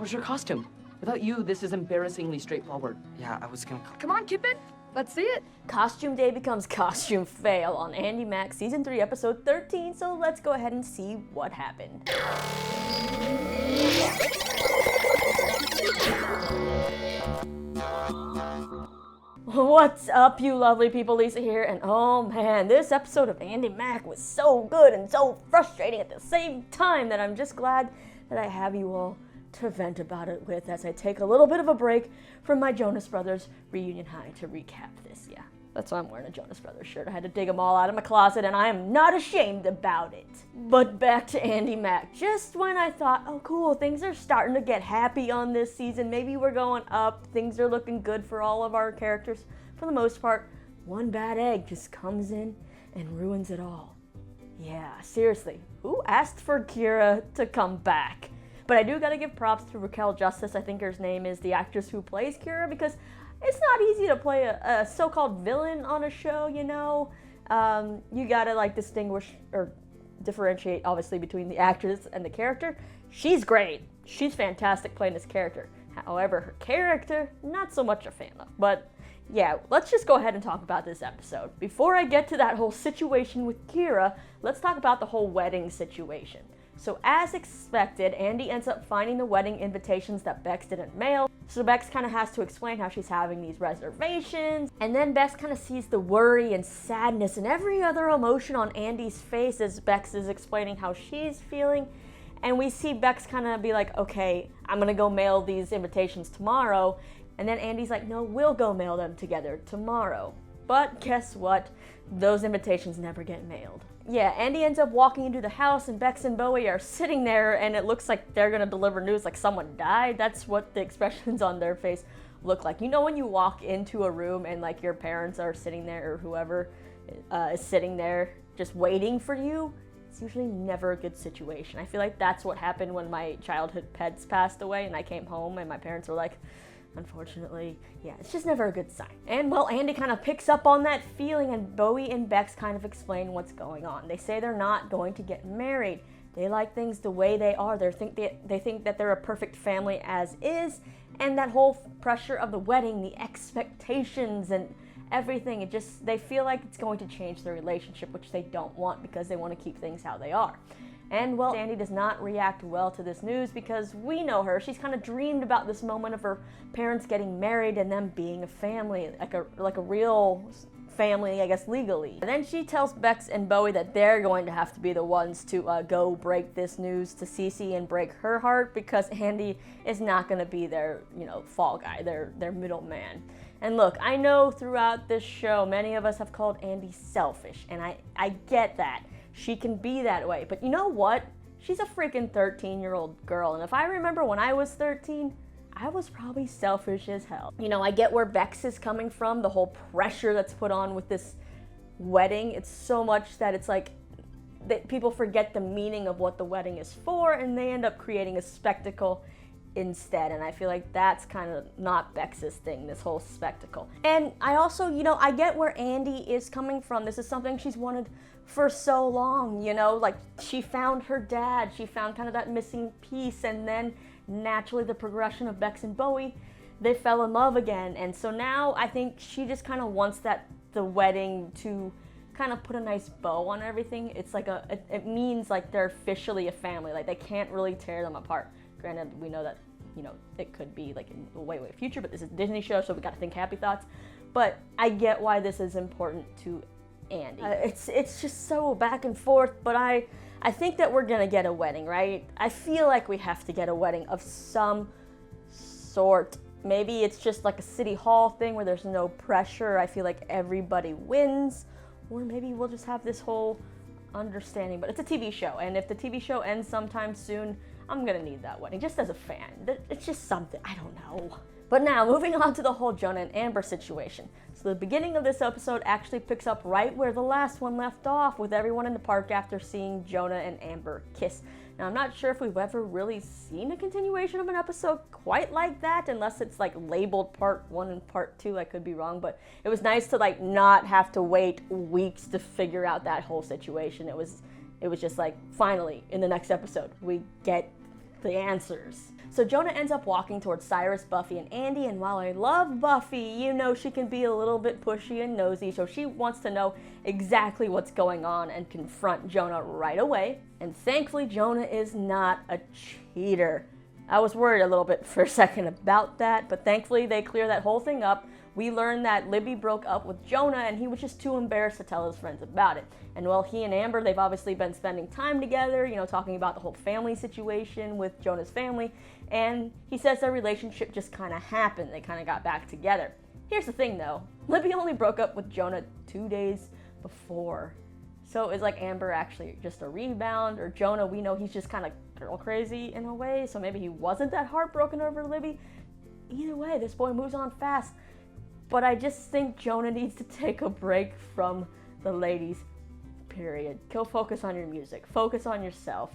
Where's your costume? Without you, this is embarrassingly straightforward. Yeah, I was gonna... Come on, Cupid. Let's see it. Costume day becomes costume fail on Andy Mack Season 3, Episode 13, so let's go ahead and see what happened. What's up, you lovely people? Lisa here, and oh man, this episode of Andy Mack was so good and so frustrating at the same time that I'm just glad that I have you all to vent about it with as I take a little bit of a break from my Jonas Brothers reunion high to recap this. Yeah, that's why I'm wearing a Jonas Brothers shirt. I had to dig them all out of my closet, and I am not ashamed about it. But back to Andy Mack. Just when I thought, oh cool, things are starting to get happy on this season, maybe we're going up, things are looking good for all of our characters, for the most part, one bad egg just comes in and ruins it all. Yeah, seriously, who asked for Kira to come back? But I do gotta give props to Raquel Justice, I think her name is, the actress who plays Kira, because it's not easy to play a so-called villain on a show, you know? You gotta like distinguish or differentiate, obviously, between the actress and the character. She's great. She's fantastic playing this character. However, her character, not so much a fan of. But yeah, let's just go ahead and talk about this episode. Before I get to that whole situation with Kira, let's talk about the whole wedding situation. So as expected, Andy ends up finding the wedding invitations that Bex didn't mail. So Bex kind of has to explain how she's having these reservations. And then Bex kind of sees the worry and sadness and every other emotion on Andy's face as Bex is explaining how she's feeling. And we see Bex kind of be like, okay, I'm gonna go mail these invitations tomorrow. And then Andy's like, no, we'll go mail them together tomorrow. But guess what? Those invitations never get mailed. Yeah, Andy ends up walking into the house and Bex and Bowie are sitting there and it looks like they're gonna deliver news like someone died. That's what the expressions on their face look like. You know when you walk into a room and like your parents are sitting there or whoever is sitting there just waiting for you? It's usually never a good situation. I feel like that's what happened when my childhood pets passed away and I came home and my parents were like, unfortunately, yeah, it's just never a good sign. And well, Andy kind of picks up on that feeling and Bowie and Bex kind of explain what's going on. They say they're not going to get married. They like things the way they are. They think that they're a perfect family as is, and that whole pressure of the wedding, the expectations and everything, they feel like it's going to change their relationship, which they don't want because they want to keep things how they are. And well, Andy does not react well to this news because we know her. She's kind of dreamed about this moment of her parents getting married and them being a family, like a real family, I guess, legally. And then she tells Bex and Bowie that they're going to have to be the ones to go break this news to Cece and break her heart because Andy is not going to be their, fall guy, their middleman. And look, I know throughout this show, many of us have called Andy selfish, and I get that. She can be that way, but you know what? She's a freaking 13-year-old girl, and if I remember when I was 13, I was probably selfish as hell. I get where Bex is coming from, the whole pressure that's put on with this wedding. It's so much that it's like that people forget the meaning of what the wedding is for, and they end up creating a spectacle instead, and I feel like that's kind of not Bex's thing, this whole spectacle. And I also, I get where Andy is coming from. This is something she's wanted for so long, like she found her dad, she found kind of that missing piece, and then naturally the progression of Bex and Bowie, they fell in love again. And so now I think she just kind of wants the wedding to kind of put a nice bow on everything. It's like it means like they're officially a family, like they can't really tear them apart. Granted, we know that, it could be like in the way future, but this is a Disney show, so we gotta think happy thoughts. But I get why this is important to Andy. It's just so back and forth, but I think that we're gonna get a wedding, right? I feel like we have to get a wedding of some sort. Maybe it's just like a city hall thing where there's no pressure. I feel like everybody wins, or maybe we'll just have this whole understanding, but it's a TV show, and if the TV show ends sometime soon, I'm gonna need that wedding, just as a fan. It's just something, I don't know. But now, moving on to the whole Jonah and Amber situation. So the beginning of this episode actually picks up right where the last one left off, with everyone in the park after seeing Jonah and Amber kiss. Now, I'm not sure if we've ever really seen a continuation of an episode quite like that, unless it's like labeled part 1 and part 2, I could be wrong, but it was nice to like not have to wait weeks to figure out that whole situation. It was just like, finally, in the next episode, we get the answers. So Jonah ends up walking towards Cyrus, Buffy, and Andy, and while I love Buffy, you know she can be a little bit pushy and nosy, so she wants to know exactly what's going on and confront Jonah right away. And thankfully, Jonah is not a cheater. I was worried a little bit for a second about that, but thankfully they clear that whole thing up. We learned that Libby broke up with Jonah and he was just too embarrassed to tell his friends about it. And while he and Amber, they've obviously been spending time together, you know, talking about the whole family situation with Jonah's family, and he says their relationship just kind of happened. They kind of got back together. Here's the thing though, Libby only broke up with Jonah 2 days before. So is like Amber actually just a rebound, or Jonah, we know he's just kind of girl crazy in a way, so maybe he wasn't that heartbroken over Libby. Either way, this boy moves on fast. But I just think Jonah needs to take a break from the ladies, period. Go focus on your music, focus on yourself,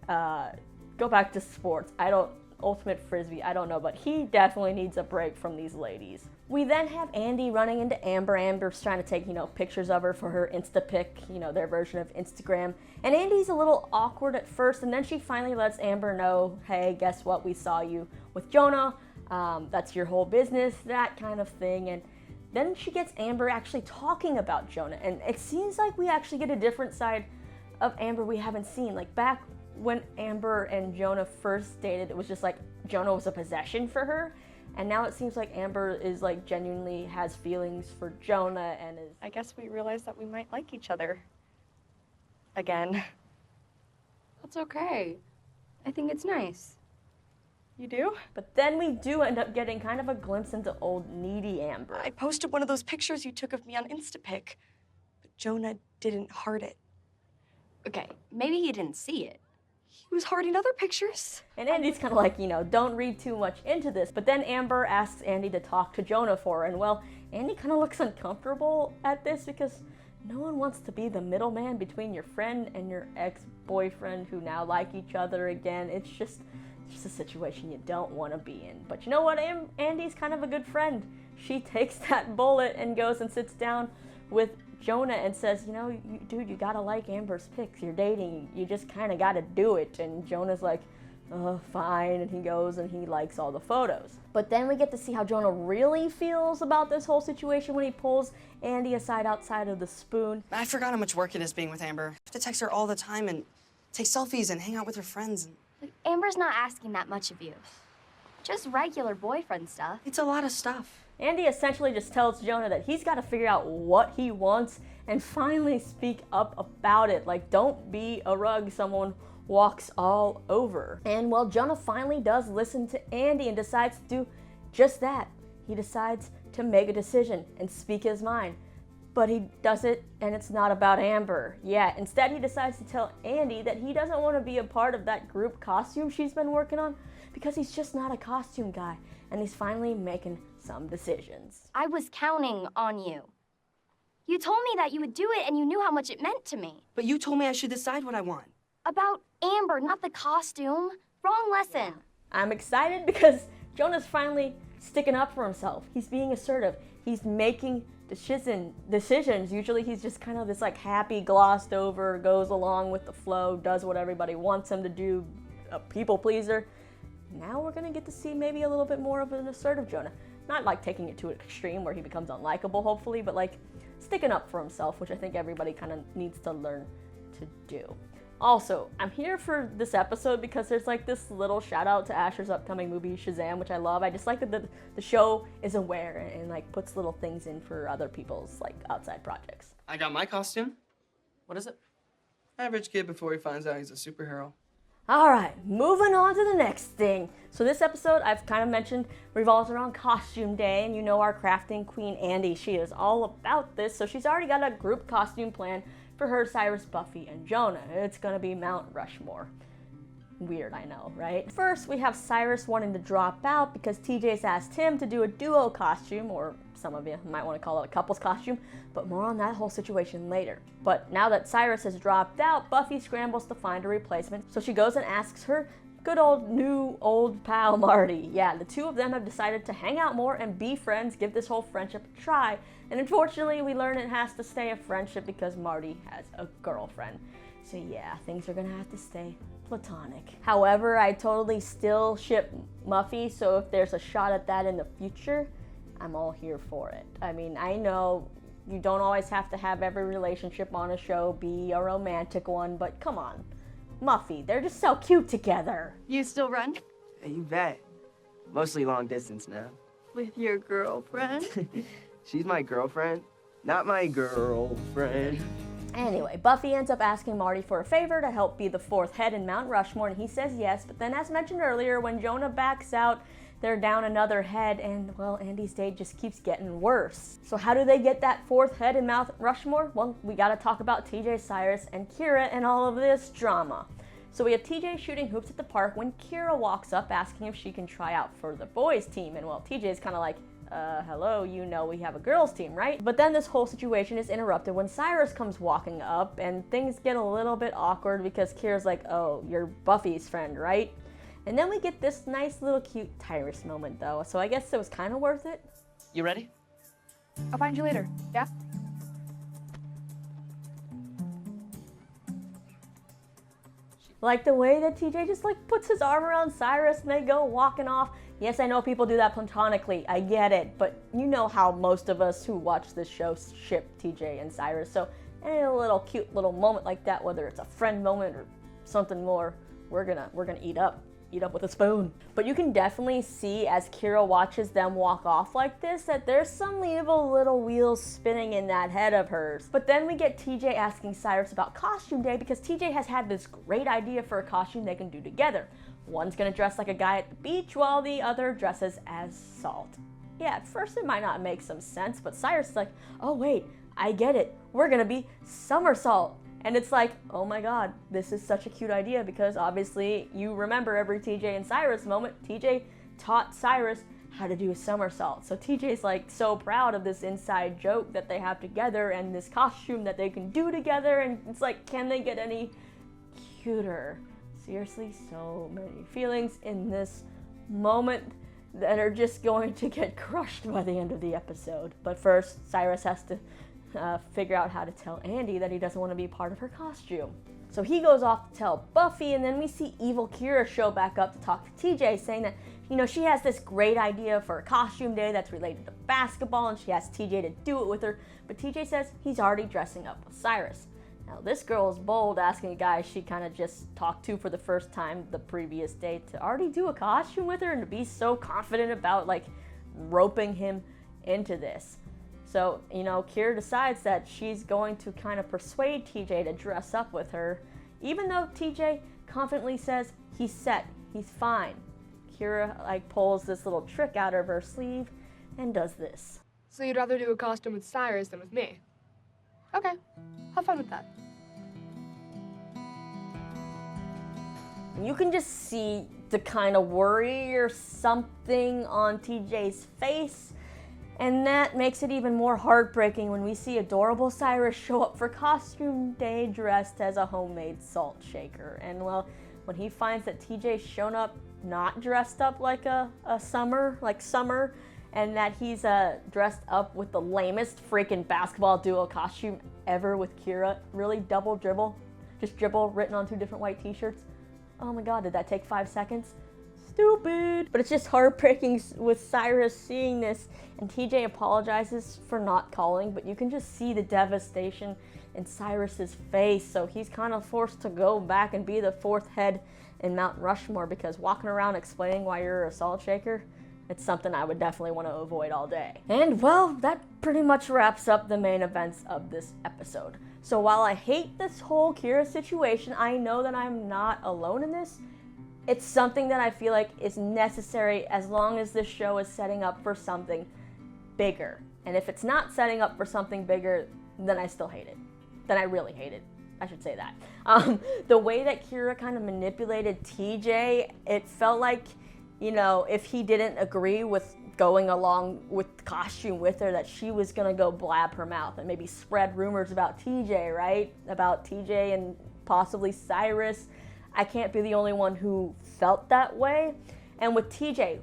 go back to sports. Ultimate Frisbee, I don't know, but he definitely needs a break from these ladies. We then have Andy running into Amber. Amber's trying to take, you know, pictures of her for her Instapic, you know, their version of Instagram. And Andy's a little awkward at first, and then she finally lets Amber know, hey, guess what, we saw you with Jonah. That's your whole business, that kind of thing. And then she gets Amber actually talking about Jonah, and it seems like we actually get a different side of Amber we haven't seen. Like back when Amber and Jonah first dated, it was just like Jonah was a possession for her, and now it seems like Amber is like genuinely has feelings for Jonah and is... I guess we realized that we might like each other. Again. That's okay. I think it's nice. You do? But then we do end up getting kind of a glimpse into old needy Amber. I posted one of those pictures you took of me on Instapic, but Jonah didn't heart it. Okay, maybe he didn't see it. He was hearting other pictures. And Andy's kind of like, you know, don't read too much into this. But then Amber asks Andy to talk to Jonah for her. And well, Andy kind of looks uncomfortable at this because no one wants to be the middleman between your friend and your ex-boyfriend who now like each other again. It's just a situation you don't want to be in. But you know what? Andy's kind of a good friend. She takes that bullet and goes and sits down with Jonah and says, you know, dude, you gotta like Amber's pics. You're dating. You just kind of gotta do it. And Jonah's like, oh, fine. And he goes and he likes all the photos. But then we get to see how Jonah really feels about this whole situation when he pulls Andy aside outside of the spoon. I forgot how much work it is being with Amber. I have to text her all the time and take selfies and hang out with her friends. Look, Amber's not asking that much of you. Just regular boyfriend stuff. It's a lot of stuff. Andy essentially just tells Jonah that he's got to figure out what he wants and finally speak up about it. Like, don't be a rug someone walks all over. And well, Jonah finally does listen to Andy and decides to do just that. He decides to make a decision and speak his mind. But he does it, and it's not about Amber. Yeah, instead he decides to tell Andy that he doesn't want to be a part of that group costume she's been working on because he's just not a costume guy, and he's finally making some decisions. I was counting on you. You told me that you would do it, and you knew how much it meant to me. But you told me I should decide what I want. About Amber, not the costume. Wrong lesson. I'm excited because Jonah's finally sticking up for himself. He's being assertive. He's making decisions. Usually he's just kind of this like happy, glossed over, goes along with the flow, does what everybody wants him to do, a people pleaser. Now we're gonna get to see maybe a little bit more of an assertive Jonah. Not like taking it to an extreme where he becomes unlikable, hopefully, but like sticking up for himself, which I think everybody kind of needs to learn to do. Also, I'm here for this episode because there's like this little shout out to Asher's upcoming movie Shazam, which I love. I just like that the show is aware and like puts little things in for other people's like outside projects. I got my costume. What is it? Average kid before he finds out he's a superhero. All right, moving on to the next thing. So this episode, I've kind of mentioned, revolves around costume day, and you know our crafting queen, Andy, she is all about this, so she's already got a group costume plan for her, Cyrus, Buffy, and Jonah. It's gonna be Mount Rushmore. Weird, I know, right? First, we have Cyrus wanting to drop out because TJ's asked him to do a duo costume, or some of you might want to call it a couple's costume, but more on that whole situation later. But now that Cyrus has dropped out, Buffy scrambles to find a replacement, so she goes and asks her good old pal Marty. Yeah, the two of them have decided to hang out more and be friends, give this whole friendship a try, and unfortunately we learn it has to stay a friendship because Marty has a girlfriend. So yeah, things are gonna have to stay platonic. However, I totally still ship Muffy, so if there's a shot at that in the future, I'm all here for it. I mean, I know you don't always have to have every relationship on a show be a romantic one, but come on. Muffy, they're just so cute together. You still run? Hey, you bet. Mostly long distance now. With your girlfriend? She's my girlfriend, not my girlfriend. Anyway, Buffy ends up asking Marty for a favor to help be the fourth head in Mount Rushmore, and he says yes, but then as mentioned earlier, when Jonah backs out, they're down another head, and, well, Andy's day just keeps getting worse. So how do they get that fourth head in Mount Rushmore? Well, we gotta talk about TJ, Cyrus, and Kira and all of this drama. So we have TJ shooting hoops at the park when Kira walks up asking if she can try out for the boys team, and well, TJ's kind of like, hello, you know we have a girls team, right? But then this whole situation is interrupted when Cyrus comes walking up, and things get a little bit awkward because Kira's like, oh, you're Buffy's friend, right? And then we get this nice little cute Tyrus moment though, so I guess it was kind of worth it. You ready? I'll find you later, yeah? Like the way that TJ just like puts his arm around Cyrus and they go walking off. Yes, I know people do that platonically, I get it, but you know how most of us who watch this show ship TJ and Cyrus, so any little cute little moment like that, whether it's a friend moment or something more, we're gonna eat up with a spoon. But you can definitely see as Kira watches them walk off like this that there's some evil little wheels spinning in that head of hers. But then we get TJ asking Cyrus about costume day because TJ has had this great idea for a costume they can do together. One's gonna dress like a guy at the beach while the other dresses as Salt. Yeah, at first it might not make some sense, but Cyrus is like, oh wait, I get it. We're gonna be Summer Salt. And it's like, oh my god, this is such a cute idea because obviously you remember every TJ and Cyrus moment. TJ taught Cyrus how to do a somersault. So TJ's like so proud of this inside joke that they have together and this costume that they can do together. And it's like, can they get any cuter? Seriously, so many feelings in this moment that are just going to get crushed by the end of the episode. But first, Cyrus has to figure out how to tell Andy that he doesn't want to be part of her costume. So he goes off to tell Buffy, and then we see evil Kira show back up to talk to TJ, saying that, you know, she has this great idea for a costume day that's related to basketball, and she asks TJ to do it with her, but TJ says he's already dressing up with Cyrus. Now, this girl is bold, asking a guy she kind of just talked to for the first time the previous day to already do a costume with her and to be so confident about, like, roping him into this. So, you know, Kira decides that she's going to kind of persuade TJ to dress up with her, even though TJ confidently says he's set, he's fine. Kira, like, pulls this little trick out of her sleeve and does this. So you'd rather do a costume with Cyrus than with me? Okay, have fun with that. You can just see the kind of worry or something on TJ's face, and that makes it even more heartbreaking when we see adorable Cyrus show up for costume day dressed as a homemade salt shaker. And well, when he finds that TJ's shown up not dressed up like a summer, and that he's dressed up with the lamest freaking basketball duo costume ever with Kira, really double dribble, just dribble written on 2 different white t-shirts. Oh my god, did that take 5 seconds? Stupid. But it's just heartbreaking with Cyrus seeing this, and TJ apologizes for not calling, but you can just see the devastation in Cyrus's face, so he's kind of forced to go back and be the 4th head in Mount Rushmore, because walking around explaining why you're a salt shaker, it's something I would definitely want to avoid all day. And well, that pretty much wraps up the main events of this episode. So while I hate this whole Kira situation, I know that I'm not alone in this. It's something that I feel like is necessary as long as this show is setting up for something bigger. And if it's not setting up for something bigger, then I still hate it. Then I really hate it. I should say that. The way that Kira kind of manipulated TJ, it felt like, you know, if he didn't agree with going along with the costume with her, that she was gonna go blab her mouth and maybe spread rumors about TJ, right? About TJ and possibly Cyrus. I can't be the only one who felt that way. And with TJ,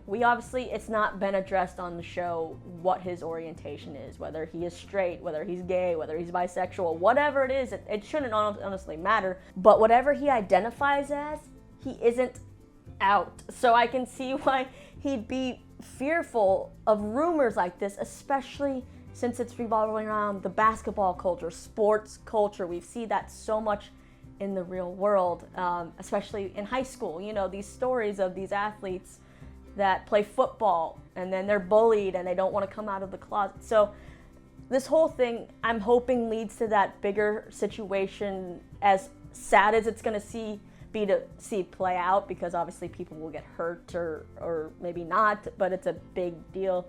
it's not been addressed on the show what his orientation is, whether he is straight, whether he's gay, whether he's bisexual, whatever it is, it shouldn't honestly matter. But whatever he identifies as, he isn't out. So I can see why he'd be fearful of rumors like this, especially since it's revolving around the basketball culture, sports culture. We see that so much in the real world, especially in high school. You know, these stories of these athletes that play football and then they're bullied and they don't want to come out of the closet. So this whole thing, I'm hoping, leads to that bigger situation, as sad as it's going to be to see play out, because obviously people will get hurt or maybe not, but it's a big deal.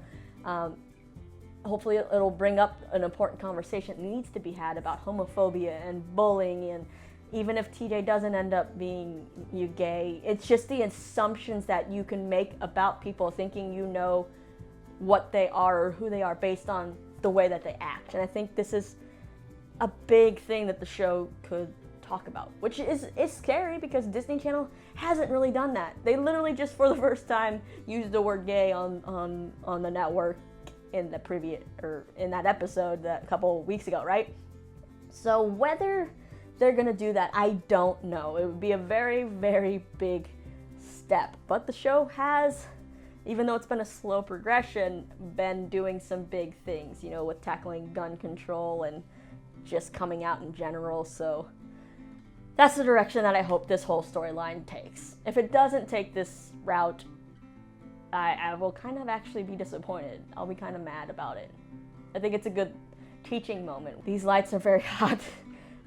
Hopefully it'll bring up an important conversation that needs to be had about homophobia and bullying. And even if TJ doesn't end up being gay, it's just the assumptions that you can make about people, thinking you know what they are or who they are based on the way that they act. And I think this is a big thing that the show could talk about, which is scary, because Disney Channel hasn't really done that. They literally just for the first time used the word gay on the network in the previous, or in that episode a couple weeks ago, right? So whether they're gonna do that, I don't know. It would be a very, very big step. But the show has, even though it's been a slow progression, been doing some big things, you know, with tackling gun control and just coming out in general. So that's the direction that I hope this whole storyline takes. If it doesn't take this route, I will kind of actually be disappointed. I'll be kind of mad about it. I think it's a good teaching moment. These lights are very hot.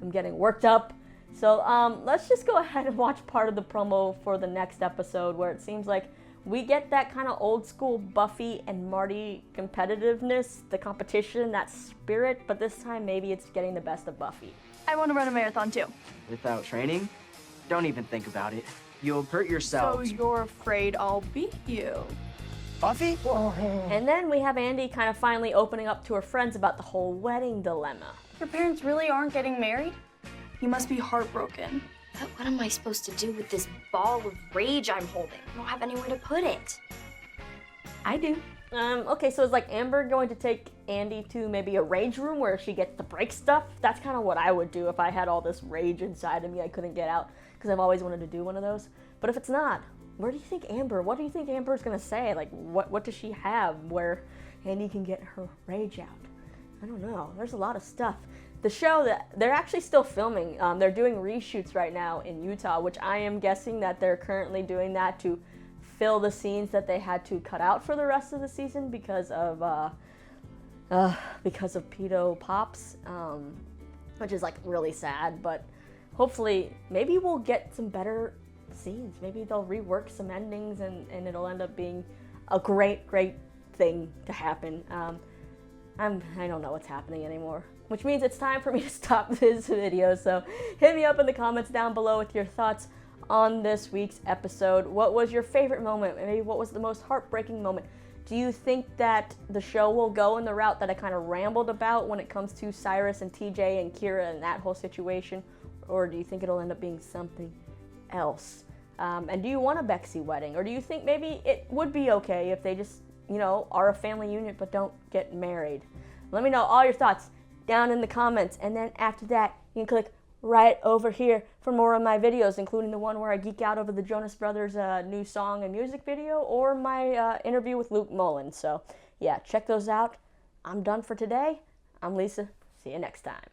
I'm getting worked up. So let's just go ahead and watch part of the promo for the next episode, where it seems like we get that kind of old school Buffy and Marty competitiveness, the competition, that spirit, but this time maybe it's getting the best of Buffy. I want to run a marathon too. Without training? Don't even think about it. You'll hurt yourself. So you're afraid I'll beat you? Buffy? And then we have Andy kind of finally opening up to her friends about the whole wedding dilemma. Your parents really aren't getting married? You must be heartbroken. But what am I supposed to do with this ball of rage I'm holding? I don't have anywhere to put it. I do. Okay, so it's like Amber going to take Andy to maybe a rage room where she gets to break stuff. That's kind of what I would do if I had all this rage inside of me I couldn't get out, because I've always wanted to do one of those. But if it's not, what do you think Amber's gonna say? Like, what does she have where Andy can get her rage out? I don't know. There's a lot of stuff. The show, that they're actually still filming. They're doing reshoots right now in Utah, which I am guessing that they're currently doing that to fill the scenes that they had to cut out for the rest of the season because of pedo pops, which is like really sad. But hopefully, maybe we'll get some better scenes. Maybe they'll rework some endings, and it'll end up being a great thing to happen. I don't know what's happening anymore, which means it's time for me to stop this video. So hit me up in the comments down below with your thoughts on this week's episode. What was your favorite moment? Maybe what was the most heartbreaking moment? Do you think that the show will go in the route that I kind of rambled about when it comes to Cyrus and TJ and Kira and that whole situation? Or do you think it'll end up being something else? And do you want a Bexy wedding? Or do you think maybe it would be okay if they just, you know, are a family unit but don't get married? Let me know all your thoughts down in the comments. And then after that, you can click right over here for more of my videos, including the one where I geek out over the Jonas Brothers' new song and music video, or my interview with Luke Mullins. So yeah, check those out. I'm done for today. I'm Lisa. See you next time.